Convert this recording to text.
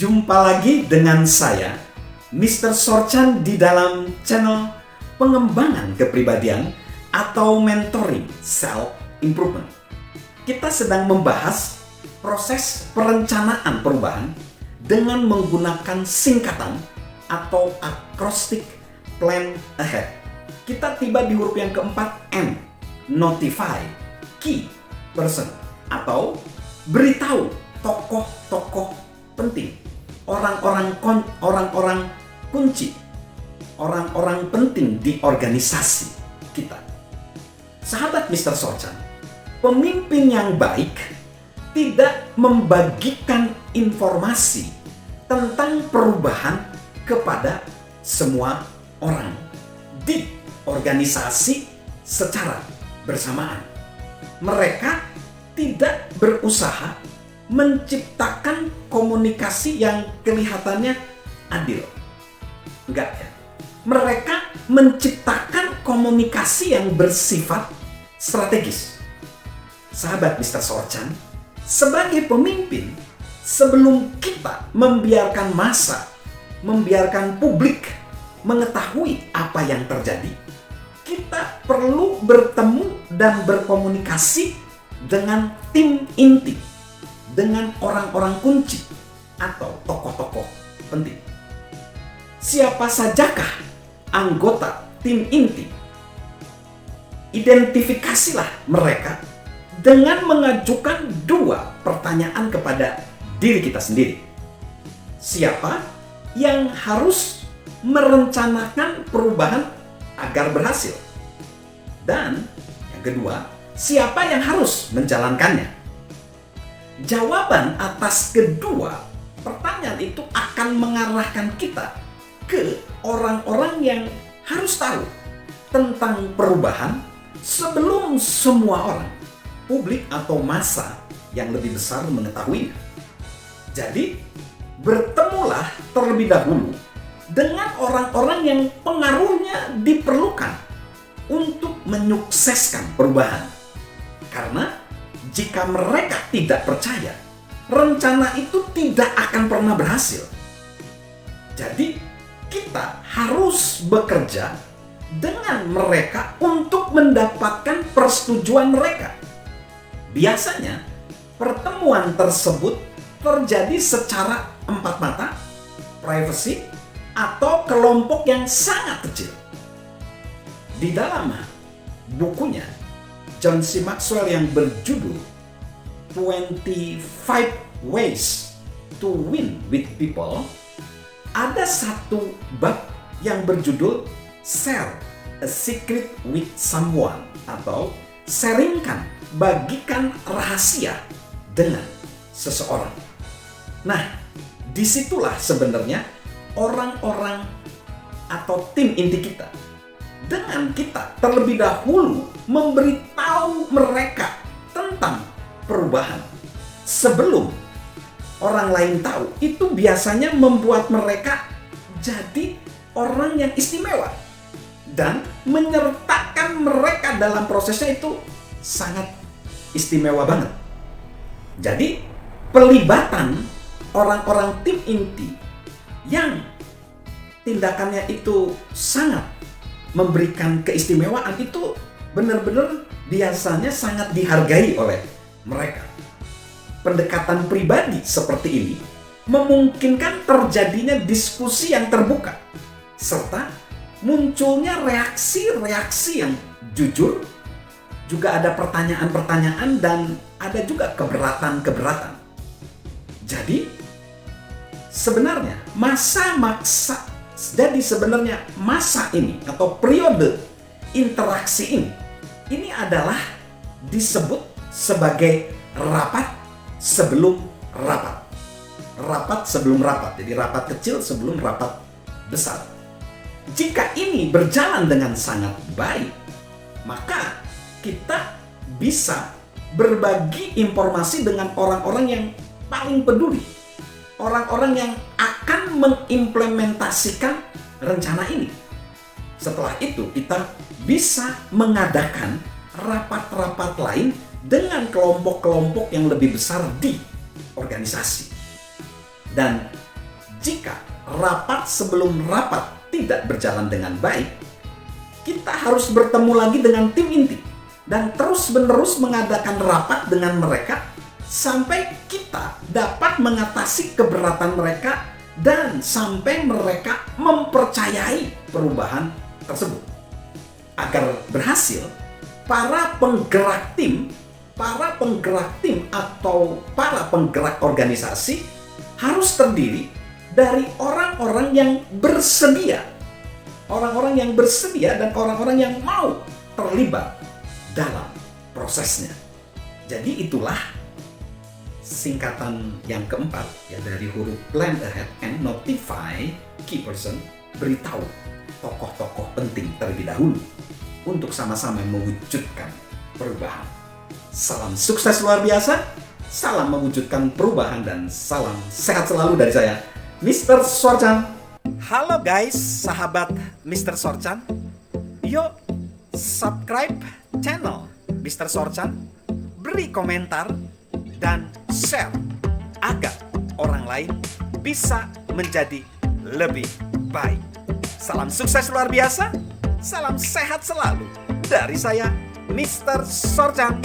Jumpa lagi dengan saya, Mr. Sorchan, di dalam channel pengembangan kepribadian atau mentoring self-improvement. Kita sedang membahas proses perencanaan perubahan dengan menggunakan singkatan atau acrostic plan ahead. Kita tiba di huruf yang keempat, N, notify key person, atau beritahu tokoh-tokoh penting, orang-orang kunci, orang-orang penting di organisasi kita. Sahabat Mr. Sorchan, pemimpin yang baik tidak membagikan informasi tentang perubahan kepada semua orang di organisasi secara bersamaan. Mereka tidak berusaha menciptakan komunikasi yang kelihatannya adil. Enggak ya. Mereka menciptakan komunikasi yang bersifat strategis. Sahabat Mr. Sorchan, sebagai pemimpin, sebelum kita membiarkan massa, membiarkan publik mengetahui apa yang terjadi, kita perlu bertemu dan berkomunikasi dengan tim inti, dengan orang-orang kunci atau tokoh-tokoh penting. Siapa sajakah anggota tim inti? Identifikasilah mereka dengan mengajukan dua pertanyaan kepada diri kita sendiri. Siapa yang harus merencanakan perubahan agar berhasil? Dan yang kedua, siapa yang harus menjalankannya? Jawaban atas kedua pertanyaan itu akan mengarahkan kita ke orang-orang yang harus tahu tentang perubahan sebelum semua orang, publik atau massa yang lebih besar mengetahuinya. Jadi, bertemulah terlebih dahulu dengan orang-orang yang pengaruhnya diperlukan untuk menyukseskan perubahan. Karena jika mereka tidak percaya, rencana itu tidak akan pernah berhasil. Jadi, kita harus bekerja dengan mereka untuk mendapatkan persetujuan mereka. Biasanya, pertemuan tersebut terjadi secara empat mata, privacy, atau kelompok yang sangat kecil. Di dalam bukunya John C. Maxwell yang berjudul 25 Ways to Win with People, ada satu bab yang berjudul Share a Secret with Someone, atau sharingkan, bagikan rahasia dengan seseorang. Nah, disitulah sebenarnya orang-orang atau tim inti kita. Dengan kita terlebih dahulu memberitahu mereka tentang perubahan sebelum orang lain tahu, itu biasanya membuat mereka jadi orang yang istimewa, dan menyertakan mereka dalam prosesnya itu sangat istimewa banget. Jadi, pelibatan orang-orang tim inti yang tindakannya itu sangat memberikan keistimewaan itu benar-benar biasanya sangat dihargai oleh mereka. Pendekatan pribadi seperti ini memungkinkan terjadinya diskusi yang terbuka, serta munculnya reaksi-reaksi yang jujur. Juga ada pertanyaan-pertanyaan dan ada juga keberatan-keberatan. Jadi, sebenarnya masa ini atau periode interaksi ini adalah disebut sebagai rapat sebelum rapat. Rapat sebelum rapat. Jadi rapat kecil sebelum rapat besar. Jika ini berjalan dengan sangat baik, maka kita bisa berbagi informasi dengan orang-orang yang paling peduli, orang-orang yang akan mengimplementasikan rencana ini. Setelah itu, kita bisa mengadakan rapat-rapat lain dengan kelompok-kelompok yang lebih besar di organisasi. Dan jika rapat sebelum rapat tidak berjalan dengan baik, kita harus bertemu lagi dengan tim inti dan terus-menerus mengadakan rapat dengan mereka sampai kita dapat mengatasi keberatan mereka dan sampai mereka mempercayai perubahan tersebut. Agar berhasil, para penggerak tim atau para penggerak organisasi harus terdiri dari orang-orang yang bersedia. Orang-orang yang bersedia dan orang-orang yang mau terlibat dalam prosesnya. Jadi itulah singkatan yang keempat ya dari huruf plan ahead and notify key person, beritahu tokoh-tokoh penting terlebih dahulu untuk sama-sama mewujudkan perubahan. Salam sukses luar biasa, salam mewujudkan perubahan dan salam sehat selalu dari saya, Mr. Sorchan. Halo guys, sahabat Mr. Sorchan. Yuk subscribe channel Mr. Sorchan, beri komentar dan share agar orang lain bisa menjadi lebih baik. Salam sukses luar biasa, salam sehat selalu dari saya, Mr. Sorchan.